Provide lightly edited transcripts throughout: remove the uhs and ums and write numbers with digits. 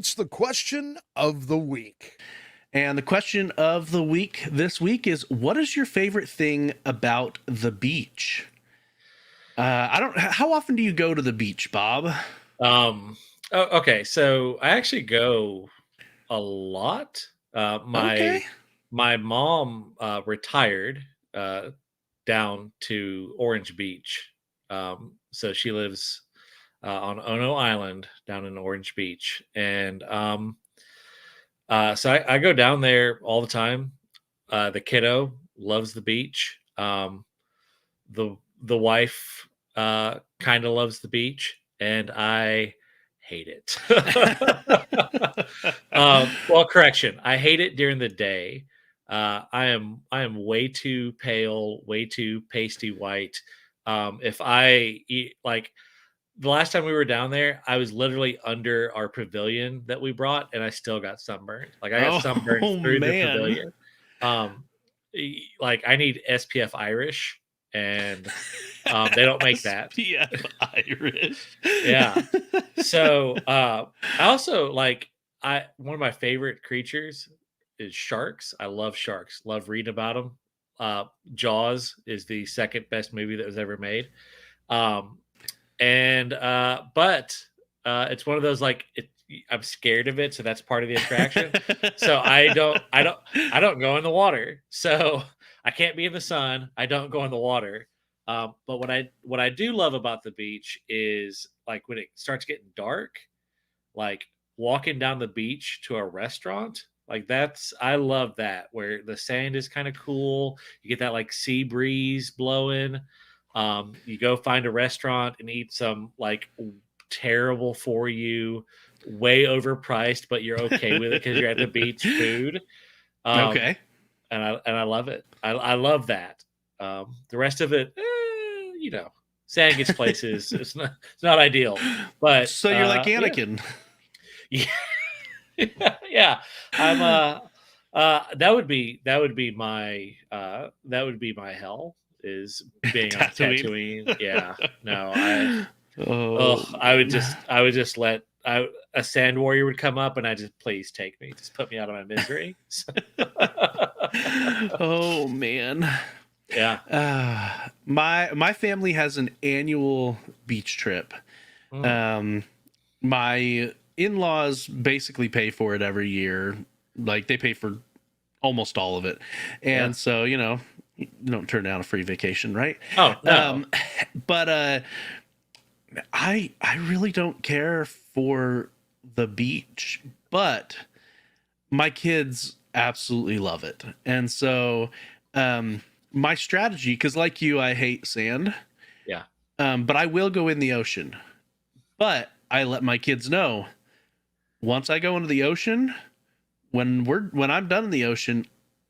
It's the question of the week. And the question of the week this week is, what is your favorite thing about the beach? I don't, how often do you go to the beach, Bob? Um, okay, so I actually go a lot. My Okay. my mom retired uh, down to Orange Beach. So she lives on Ono Island down in Orange Beach, and so I go down there all the time. The kiddo loves the beach. The wife kind of loves the beach, and I hate it. Well, correction, I hate it during the day. I am way too pale, way too pasty white. If I eat like the last time we were down there, I was literally under our pavilion that we brought, and I still got sunburned. Like I got sunburned Oh, through the man. pavilion. Um, like I need SPF Irish, and they don't make that. SPF Irish. Yeah. So I also I one of my favorite creatures is sharks. I love sharks. Love reading about them. Jaws is the second best movie that was ever made. Um, and but it's one of those I'm scared of it, so that's part of the attraction. So I don't go in the water. So I can't be in the sun. I don't go in the water. But what I do love about the beach is like when it starts getting dark, like walking down the beach to a restaurant. Like that's I love that where the sand is kind of cool. You get that like sea breeze blowing. You go find a restaurant and eat some terrible for you, way overpriced, but you're okay with it because you're at the beach food. Um, Okay. and I love it. I love that. The rest of it, sand gets places. It's not ideal, but So you're like yeah, Anakin. yeah, yeah. I'm that would be my hell is being on Tatooine. Tatooine. Yeah, no, I Oh, I would just let a sand warrior would come up and I just please take me, just put me out of my misery. oh man. Yeah. My family has an annual beach trip. Mm, Um, my in-laws basically pay for it every year. Like they pay for almost all of it, yeah. and so you don't turn down a free vacation, right? Oh no. Um, but I really don't care for the beach, but my kids absolutely love it, and so my strategy, because like you, I hate sand, Yeah. but I will go in the ocean. But I let my kids know once I go into the ocean, when I'm done in the ocean,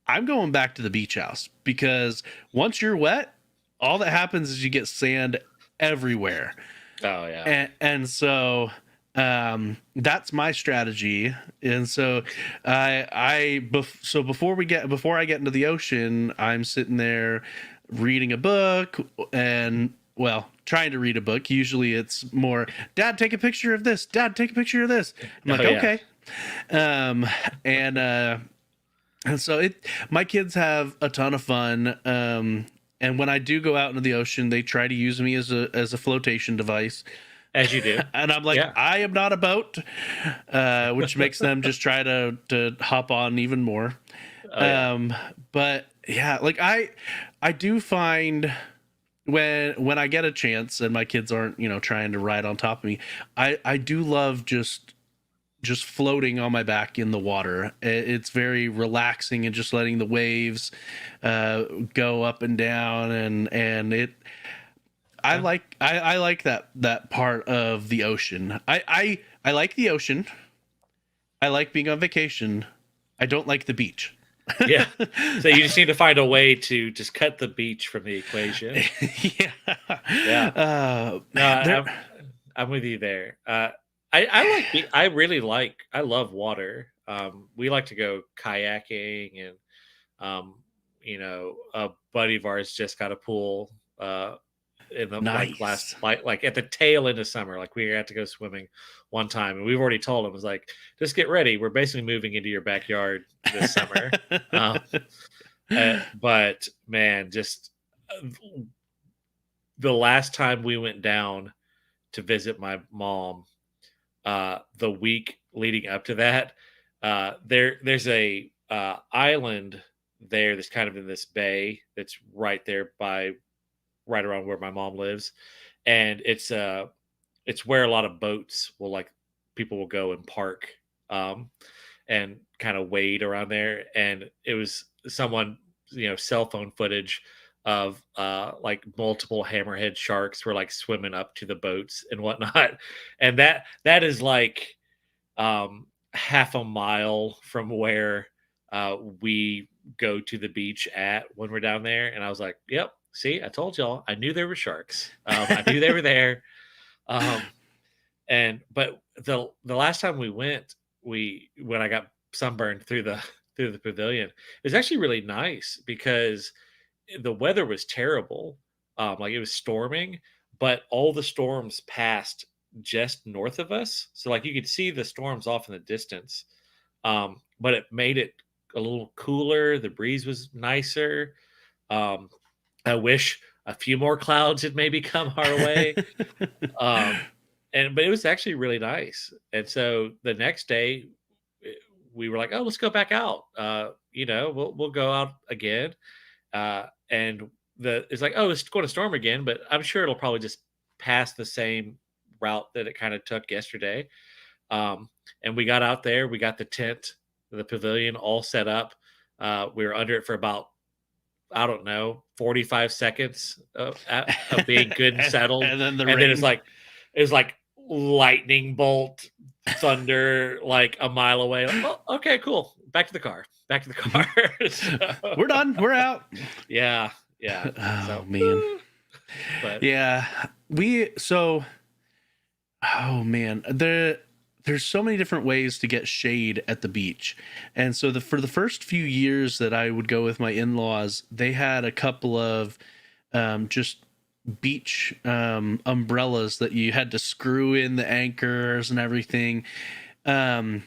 I'm going back to the beach house because once you're wet, all that happens is you get sand everywhere. Oh yeah. And so that's my strategy. And so so before I get into the ocean, I'm sitting there reading a book, and well, trying to read a book. Usually it's more, Dad, take a picture of this, Dad, take a picture of this. I'm Oh like, yeah. okay. um and uh and so my kids have a ton of fun. And when I do go out into the ocean, they try to use me as a flotation device. As you do. And I'm like, Yeah. I am not a boat, which makes them just try to hop on even more. Oh yeah. Um, but yeah, like I do find when I get a chance and my kids aren't trying to ride on top of me, I do love just floating on my back in the water. It's very relaxing, and just letting the waves go up and down, and Yeah. I like that part of the ocean. I like the ocean. I like being on vacation. I don't like the beach. Yeah. So you just need to find a way to just cut the beach from the equation. Yeah. Yeah. No, Man, there. I'm with you there. I really I love water. We like to go kayaking, and a buddy of ours just got a pool in the Nice. like at the tail end of summer. Like we had to go swimming one time, and we've already told him, was like, just get ready. We're basically moving into your backyard this summer. But man, just the last time we went down to visit my mom, the week leading up to that, there's a island there that's kind of in this bay that's right there by right around where my mom lives, and it's where a lot of boats will like people will go and park, um, and kind of wade around there. And it was someone, cell phone footage of like multiple hammerhead sharks were like swimming up to the boats and whatnot. And that is like half a mile from where we go to the beach at when we're down there. And I was like, yep, see, I told y'all, I knew there were sharks. I knew they were there. Um, but the last time we went, when I got sunburned through the pavilion, it was actually really nice because the weather was terrible. Like it was storming, but all the storms passed just north of us. So like you could see the storms off in the distance. But it made it a little cooler. The breeze was nicer. Um, I wish a few more clouds had maybe come our way. Um, but it was actually really nice. And so the next day we were like, oh, let's go back out. We'll go out again. And it's like, oh, it's going to storm again, but I'm sure it'll probably just pass the same route that it kind of took yesterday. And we got out there, we got the tent, the pavilion all set up. We were under it for about, I don't know, 45 seconds of being good and settled. And then then it's like lightning bolt, thunder, like a mile away. Like, oh, okay, cool. Back to the car. So, we're done. We're out. Yeah. Oh So, man. but Yeah. Oh man. There's so many different ways to get shade at the beach. And so for the first few years that I would go with my in-laws, they had a couple of just beach umbrellas that you had to screw in the anchors and everything. And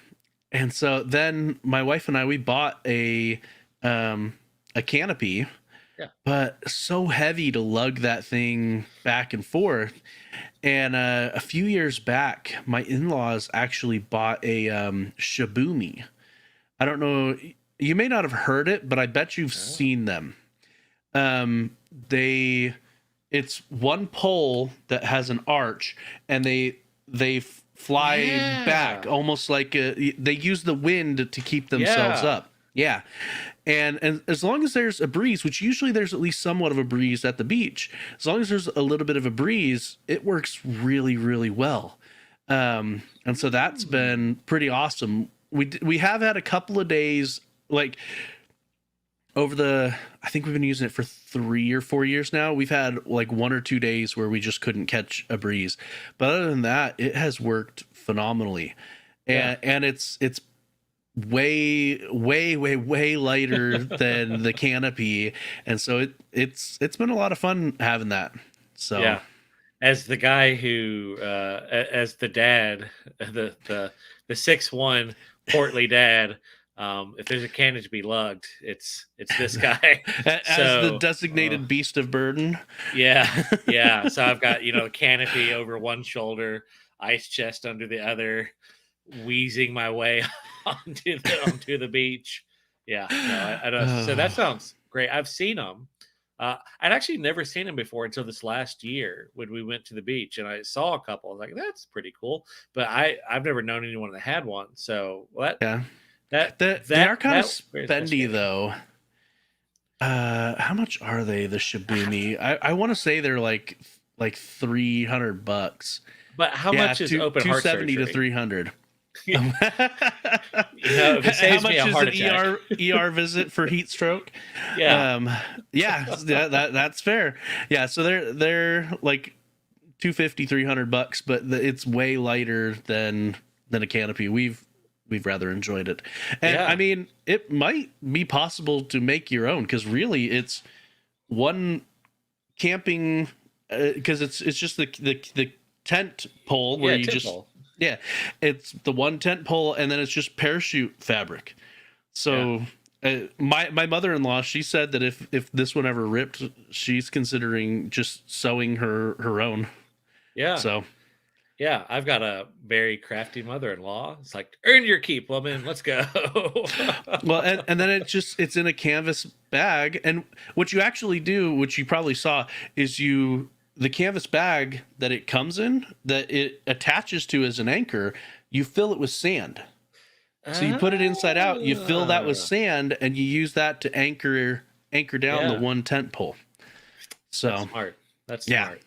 so then my wife and we bought a canopy, but so heavy to lug that thing back and forth. And a few years back, my in-laws actually bought a shaboomy. I don't know, you may not have heard it, but I bet you've seen them. It's one pole that has an arch, and they fly back almost like they use the wind to keep themselves up. Yeah. And as long as there's a breeze, which usually there's at least somewhat of a breeze at the beach, as long as there's a little bit of a breeze, it works really, really well. And so that's been pretty awesome. We have had a couple of days, like I think we've been using it for 3 or 4 years now. We've had like 1 or 2 days where we just couldn't catch a breeze. But other than that, it has worked phenomenally. And it's way lighter than the canopy, and so it's been a lot of fun having that. So yeah, as the guy who as the dad, the 6'1" portly dad, if there's a cannon to be lugged, it's this guy. as the designated beast of burden. Yeah. So I've got canopy over one shoulder, ice chest under the other, wheezing my way onto the beach. Yeah, no, I know. So that sounds great. I've seen them. I'd actually never seen them before until this last year when we went to the beach, and I saw a couple. I was like, "That's pretty cool," but I've never known anyone that had one. So they are kind of spendy though. How much are they? The shaboomy? I want to say they're like $300. But how much is open heart surgery? $270 to $300. If it saves me a heart attack. ER visit for heat stroke. That's fair. Yeah, so they're like $250, $300, but it's way lighter than a canopy. We've rather enjoyed it, and I mean, it might be possible to make your own, because really it's one camping because it's just the tent pole where Yeah, you just temple. yeah, it's the one tent pole, and then it's just parachute fabric. So my mother-in-law, she said that if this one ever ripped, she's considering just sewing her own. Yeah. So Yeah, I've got a very crafty mother-in-law. It's like, earn your keep, woman. Let's go. well, and then it's in a canvas bag, and what you actually do, which you probably saw, is the canvas bag that it comes in, that it attaches to as an anchor, you fill it with sand. So you put it inside out, you fill that with Ah, sand, and you use that to anchor down the yeah, one tent pole. that's So smart. That's yeah, smart.